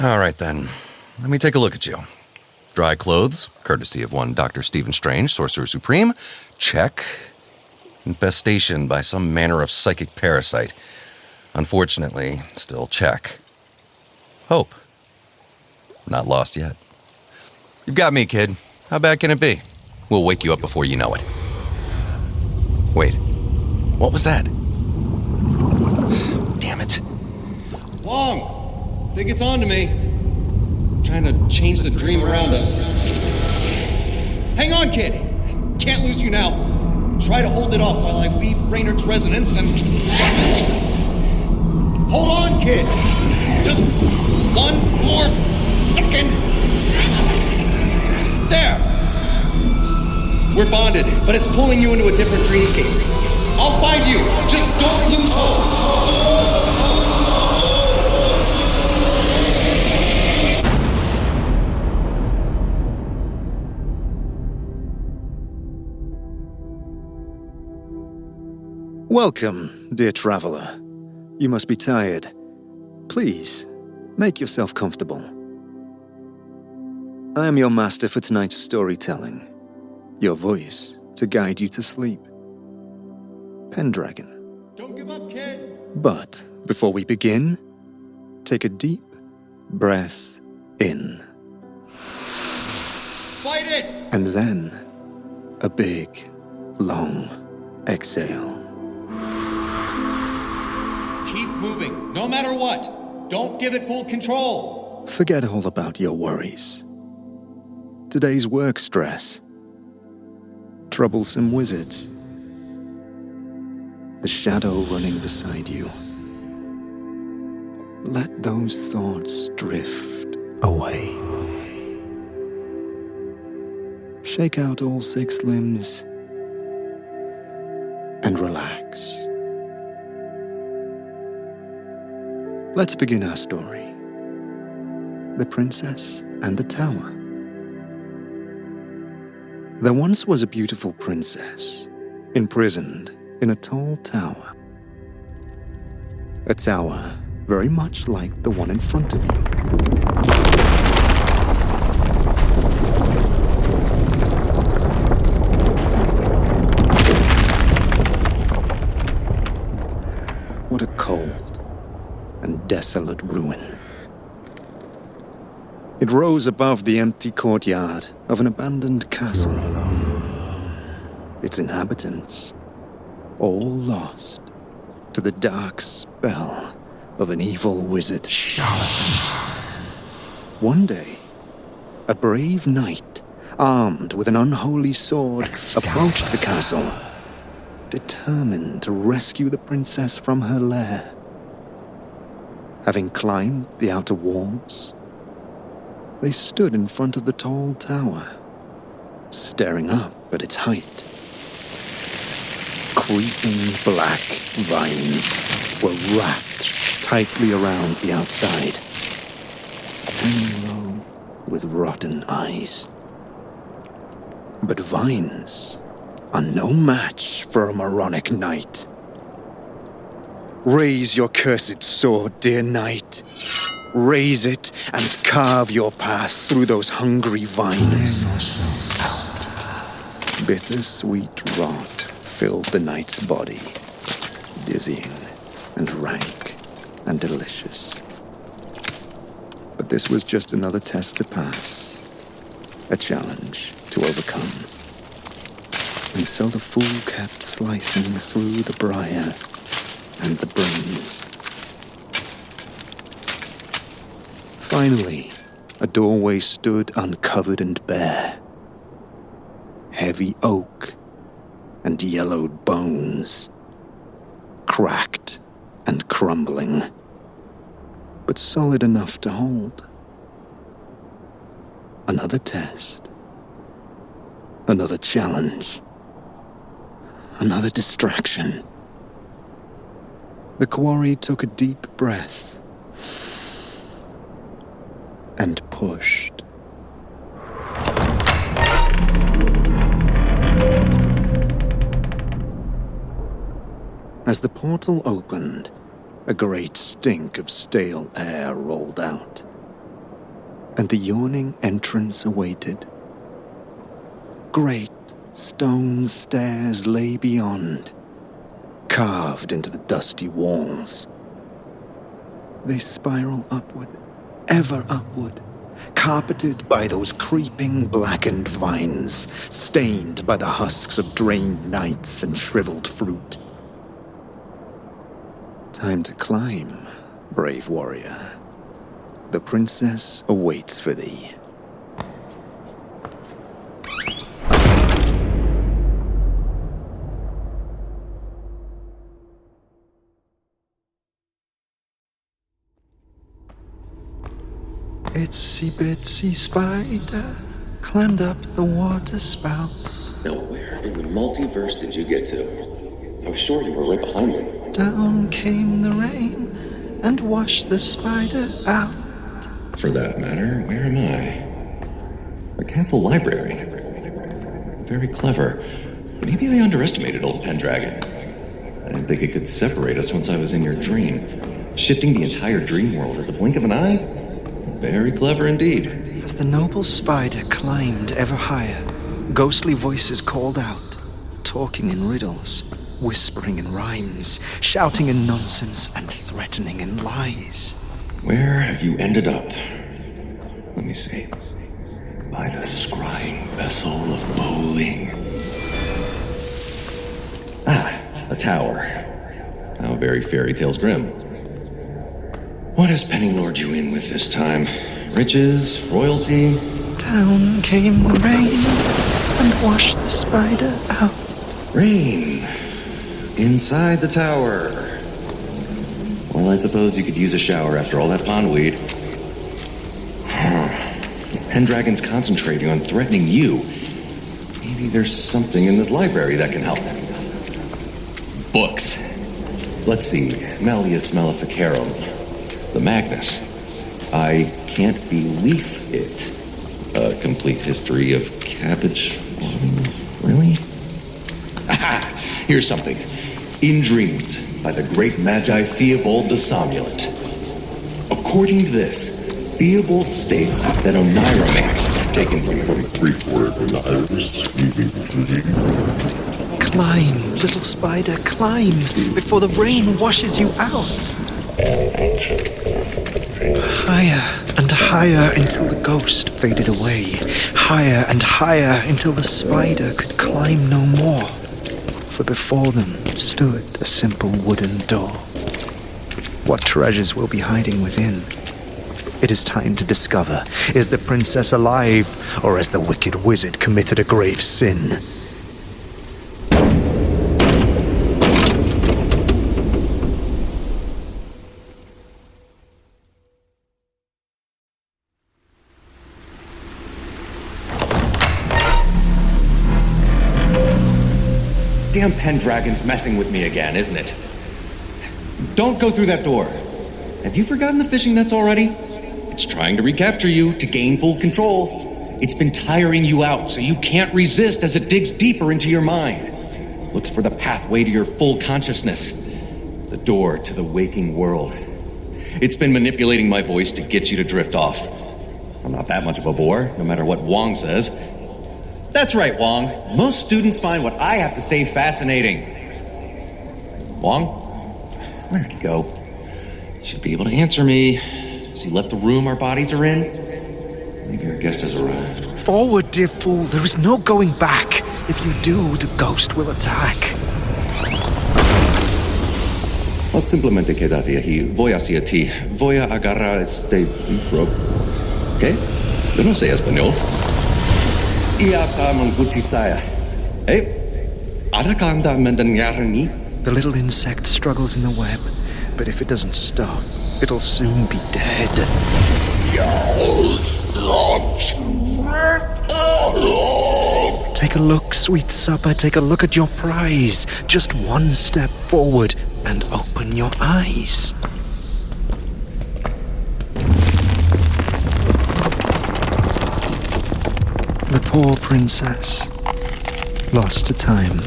All right, then. Let me take a look at you. Dry clothes, courtesy of one Dr. Stephen Strange, Sorcerer Supreme. Check. Infestation by some manner of psychic parasite. Unfortunately, still check. Hope. Not lost yet. You've got me, kid. How bad can it be? We'll wake you up before you know it. Wait. What was that? Damn it. Wong! Think it's on to me. Trying to change the dream around us. Hang on, kid! Can't lose you now. Try to hold it off while I leave Raynard's resonance and... Hold on, kid! Just one more second! There! We're bonded, but it's pulling you into a different dreamscape. I'll find you! Just don't lose hope! Welcome, dear traveler. You must be tired. Please, make yourself comfortable. I am your master for tonight's storytelling. Your voice to guide you to sleep. Pendragon. Don't give up, kid! But before we begin, take a deep breath in. Fight it! And then a big, long exhale. Keep moving, no matter what. Don't give it full control. Forget all about your worries. Today's work stress. Troublesome wizards. The shadow running beside you. Let those thoughts drift away. Shake out all 6 limbs and relax. Let's begin our story. The Princess and the Tower. There once was a beautiful princess, imprisoned in a tall tower. A tower very much like the one in front of you. What a cold and desolate ruin. It rose above the empty courtyard of an abandoned castle. Its inhabitants, all lost to the dark spell of an evil wizard charlatan. One day, a brave knight, armed with an unholy sword, approached the castle, determined to rescue the princess from her lair. Having climbed the outer walls, they stood in front of the tall tower, staring up at its height. Creeping black vines were wrapped tightly around the outside, hanging low with rotten eyes. But vines are no match for a moronic knight. Raise your cursed sword, dear knight. Raise it and carve your path through those hungry vines. Bittersweet rot filled the knight's body, dizzying and rank and delicious. But this was just another test to pass, a challenge to overcome. And so the fool kept slicing through the briar and the brambles. Finally, a doorway stood uncovered and bare. Heavy oak and yellowed bones, cracked and crumbling, but solid enough to hold. Another test, another challenge, another distraction. The quarry took a deep breath and pushed. As the portal opened, a great stink of stale air rolled out, and the yawning entrance awaited. Great stone stairs lay beyond, carved into the dusty walls. They spiral upward, ever upward, carpeted by those creeping blackened vines, stained by the husks of drained nights and shriveled fruit. Time to climb, brave warrior. The princess awaits for thee. Itsy bitsy spider climbed up the water spout. Now where in the multiverse did you get to? I was sure you were right behind me. Down came the rain and washed the spider out. For that matter, where am I? A castle library. Very clever. Maybe I underestimated old Pendragon. I didn't think it could separate us once I was in your dream. Shifting the entire dream world at the blink of an eye? Very clever indeed. As the noble spider climbed ever higher, ghostly voices called out, talking in riddles, whispering in rhymes, shouting in nonsense, and threatening in lies. Where have you ended up? Let me see. By the scrying vessel of bowling. Ah, a tower. How very fairy tales grim. What has Penny lured you in with this time? Riches? Royalty? Down came the rain and washed the spider out. Rain. Inside the tower. Well, I suppose you could use a shower after all that pondweed. If Pendragon's concentrating on threatening you, maybe there's something in this library that can help. Books. Let's see. Malleus Maleficarum. The Magnus. I can't believe it. A complete history of cabbage farming. Really? Aha! Here's something. In Dreams, by the great Magi Theobald the Somnolent. According to this, Theobald states that oneiromancy, taken from the Greek word oneiros, Climb, little spider, climb, before the rain washes you out. Higher and higher until the ghost faded away. Higher and higher until the spider could climb no more. For before them stood a simple wooden door. What treasures will be hiding within? It is time to discover. Is the princess alive, or has the wicked wizard committed a grave sin? Damn Pendragon's messing with me again, isn't it? Don't go through that door. Have you forgotten the fishing nets already? It's trying to recapture you, to gain full control. It's been tiring you out, so you can't resist as it digs deeper into your mind. Looks for the pathway to your full consciousness. The door to the waking world. It's been manipulating my voice to get you to drift off. I'm not that much of a bore, no matter what Wong says. That's right, Wong. Most students find what I have to say fascinating. Wong? Where'd he go? Should be able to answer me. Has he left the room our bodies are in? Maybe our guest has arrived. Forward, dear fool. There is no going back. If you do, the ghost will attack. Ho simplemente quedate aquí. Voy hacia ti. Voy a agarrar este libro. ¿Qué? Yo no sé español. The little insect struggles in the web, but if it doesn't stop, it'll soon be dead. Take a look, sweet supper, take a look at your prize. Just one step forward and open your eyes. The poor princess, lost to time.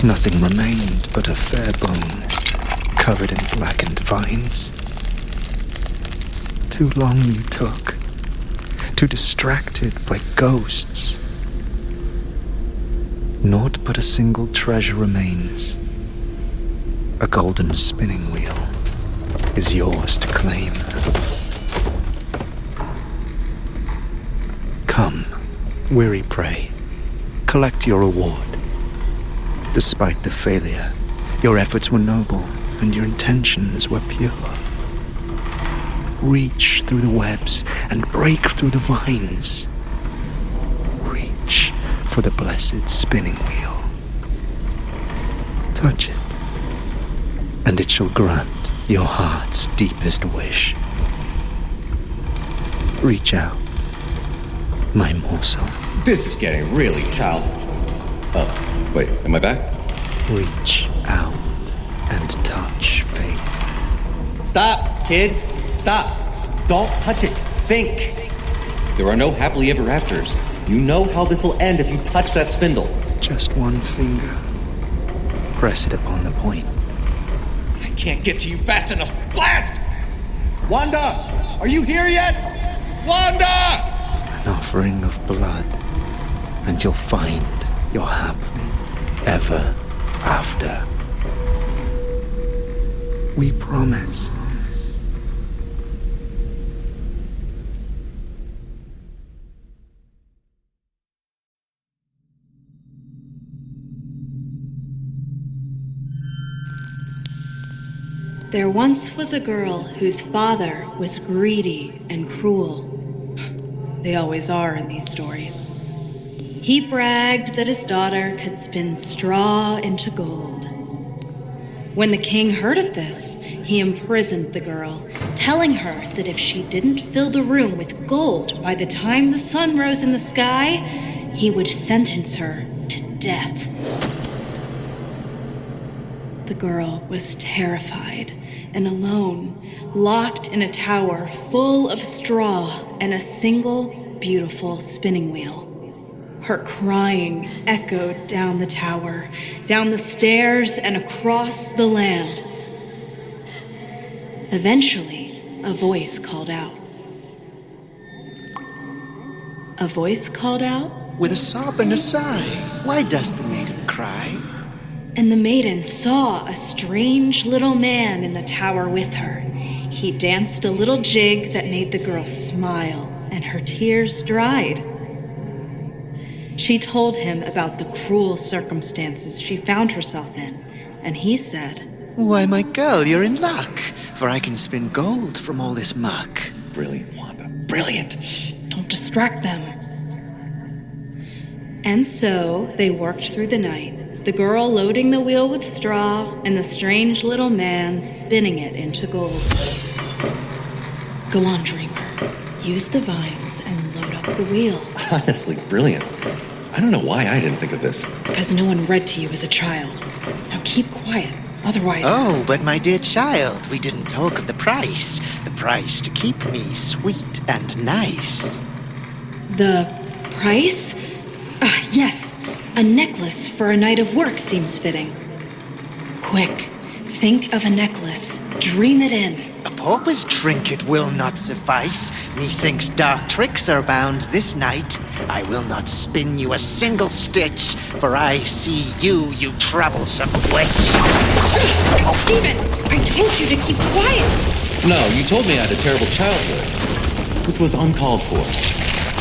Nothing remained but her fair bones, covered in blackened vines. Too long you took, too distracted by ghosts. Naught but a single treasure remains. A golden spinning wheel is yours to claim. Come, weary prey, collect your reward. Despite the failure, your efforts were noble and your intentions were pure. Reach through the webs and break through the vines. Reach for the blessed spinning wheel. Touch it, and it shall grant your heart's deepest wish. Reach out, my morsel. This is getting really child. Oh, wait, am I back? Reach out and touch faith. Stop, kid. Stop. Don't touch it. Think. There are no happily ever afters. You know how this will end if you touch that spindle. Just one finger. Press it upon the point. I can't get to you fast enough. Blast! Wanda! Are you here yet? Wanda! An offering of blood, and you'll find your happily ever after. We promise. There once was a girl whose father was greedy and cruel. They always are in these stories. He bragged that his daughter could spin straw into gold. When the king heard of this, he imprisoned the girl, telling her that if she didn't fill the room with gold by the time the sun rose in the sky, he would sentence her to death. The girl was terrified and alone, locked in a tower full of straw and a single beautiful spinning wheel. Her crying echoed down the tower, down the stairs, and across the land. Eventually, a voice called out. A voice called out? With a sob and a sigh, why does the maiden cry? And the maiden saw a strange little man in the tower with her. He danced a little jig that made the girl smile, and her tears dried. She told him about the cruel circumstances she found herself in, and he said, Why, my girl, you're in luck, for I can spin gold from all this muck. Brilliant, Wanda. Brilliant. Don't distract them. And so they worked through the night, the girl loading the wheel with straw and the strange little man spinning it into gold. Go on, dreamer. Use the vines and load up the wheel. Honestly, brilliant. I don't know why I didn't think of this. Because no one read to you as a child. Now keep quiet, otherwise... Oh, but my dear child, we didn't talk of the price. The price to keep me sweet and nice. The price? Yes. A necklace for a night of work seems fitting. Quick, think of a necklace. Dream it in. A pauper's trinket will not suffice. Methinks dark tricks are bound this night. I will not spin you a single stitch, for I see you, you troublesome witch. Stephen, I told you to keep quiet. No, you told me I had a terrible childhood, which was uncalled for.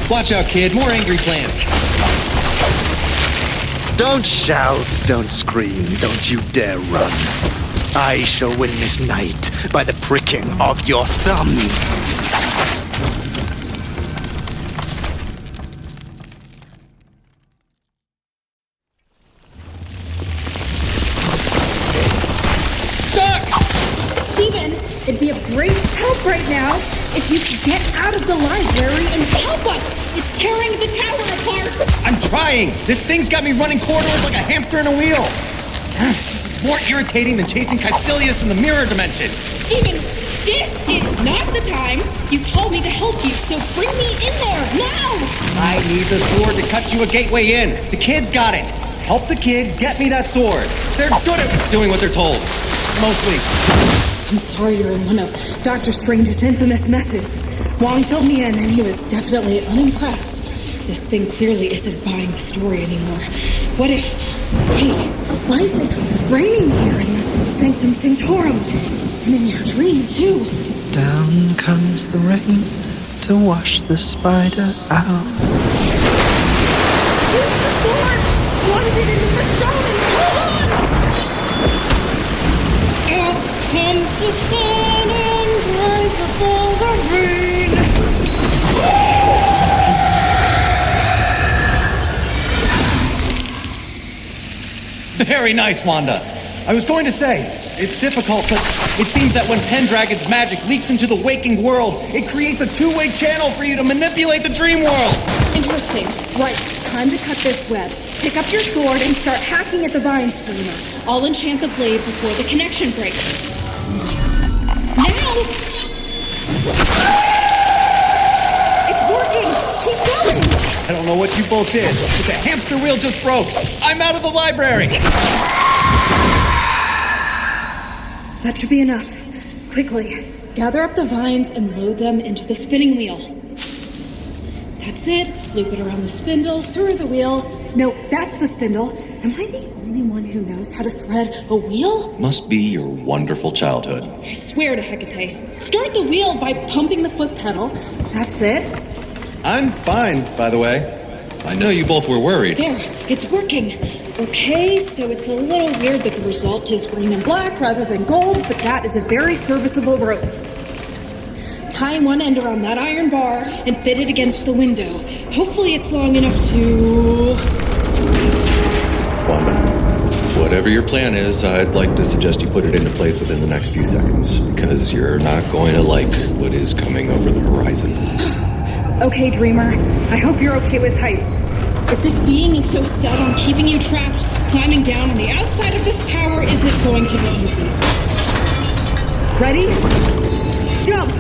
Watch out, kid. More angry plants. Don't shout, don't scream, don't you dare run. I shall win this night by the pricking of your thumbs. Stephen, it'd be a great help right now if you could get out of the library and help us. It's tearing the tower apart. I'm trying. This thing's got me running corridors like a hamster in a wheel. This is more irritating than chasing Caecilius in the mirror dimension. Stephen, this is not the time. You told me to help you, so bring me in there, now! I need the sword to cut you a gateway in. The kid's got it. Help the kid get me that sword. They're good at doing what they're told. Mostly. I'm sorry you're in one of Dr. Strange's infamous messes, Wong filled me in, and he was definitely unimpressed. This thing clearly isn't buying the story anymore. What if... Wait, why is it raining here in the Sanctum Sanctorum? And in your dream, too. Down comes the rain to wash the spider out. Use the sword! Plunge it into the stone and hold on! Out comes the sun and dries up all the rain. Very nice, Wanda. I was going to say, it's difficult, but it seems that when Pendragon's magic leaks into the waking world, it creates a two-way channel for you to manipulate the dream world. Interesting. Right, time to cut this web. Pick up your sword and start hacking at the vine streamer. I'll enchant the blade before the connection breaks. Now! It's working! Keep going! I don't know what you both did, but the hamster wheel just broke. I'm out of the library. That should be enough. Quickly, gather up the vines and load them into the spinning wheel. That's it. Loop it around the spindle, through the wheel. No, that's the spindle. Am I the only one who knows how to thread a wheel? Must be your wonderful childhood. I swear to Hecate's. Start the wheel by pumping the foot pedal. That's it. I'm fine, by the way. I know you both were worried. There, it's working. Okay, so it's a little weird that the result is green and black rather than gold, but that is a very serviceable rope. Tie one end around that iron bar and fit it against the window. Hopefully it's long enough to... Wanda, whatever your plan is, I'd like to suggest you put it into place within the next few seconds, because you're not going to like what is coming over the horizon. Okay, Dreamer. I hope you're okay with heights. If this being is so set on keeping you trapped, climbing down on the outside of this tower isn't going to be easy. Ready? Jump!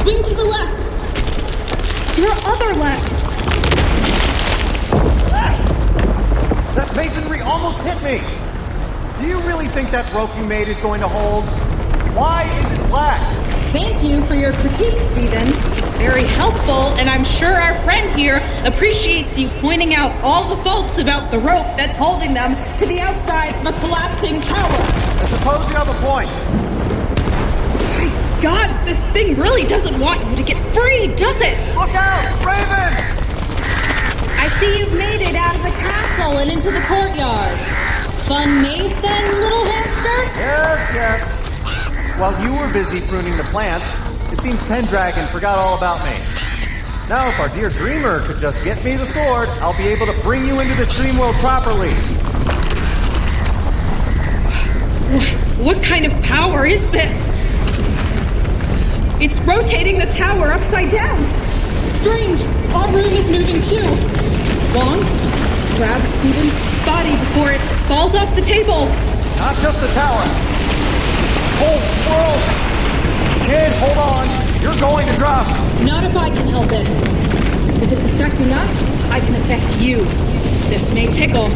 Swing to the left! Your other left! That masonry almost hit me! Do you really think that rope you made is going to hold? Why is it black? Thank you for your critique, Stephen. It's very helpful, and I'm sure our friend here appreciates you pointing out all the faults about the rope that's holding them to the outside of a collapsing tower. I suppose you have a point. My gods, this thing really doesn't want you to get free, does it? Look out! Ravens! I see you've made it out of the castle and into the courtyard. Fun maze then, little hamster? Yes. While you were busy pruning the plants, it seems Pendragon forgot all about me. Now, if our dear Dreamer could just get me the sword, I'll be able to bring you into this dream world properly. What kind of power is this? It's rotating the tower upside down. Strange, our room is moving too. Wong, grab Stephen's body before it falls off the table. Not just the tower. Whole world! Kid, hold on. You're going to drop. Not if I can help it. If it's affecting us, I can affect you. This may tickle.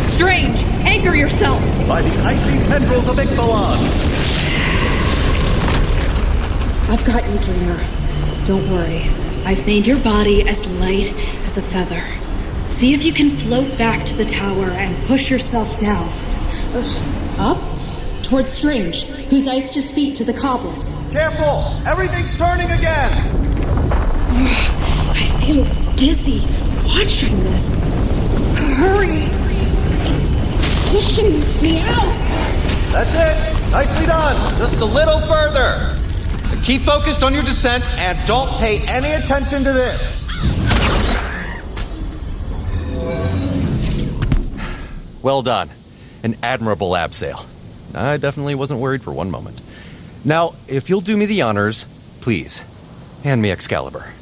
Strange, anchor yourself. By the icy tendrils of Icthalon. I've got you, Dreamer. Don't worry. I've made your body as light as a feather. See if you can float back to the tower and push yourself down. Up? Towards Strange, who's iced his feet to the cobbles. Careful! Everything's turning again! I feel dizzy watching this. Hurry! It's pushing me out! That's it! Nicely done! Just a little further! Keep focused on your descent and don't pay any attention to this! Well done. An admirable abseil. I definitely wasn't worried for one moment. Now, if you'll do me the honors, please, hand me Excalibur.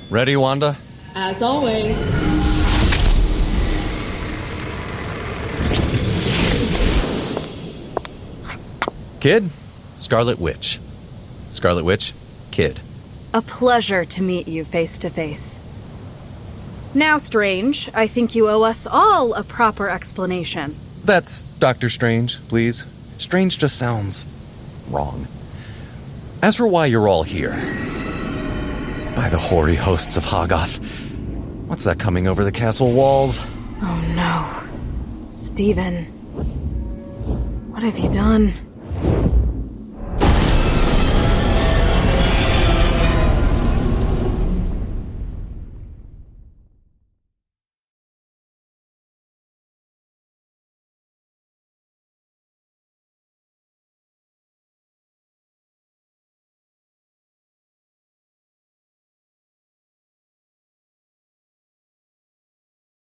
Ready, Wanda? As always. Kid, Scarlet Witch. Scarlet Witch, Kid. A pleasure to meet you face to face. Now, Strange, I think you owe us all a proper explanation. That's Dr. Strange, please. Strange just sounds wrong. As for why you're all here, by the hoary hosts of Hoggoth, what's that coming over the castle walls? Oh no. Stephen. What have you done?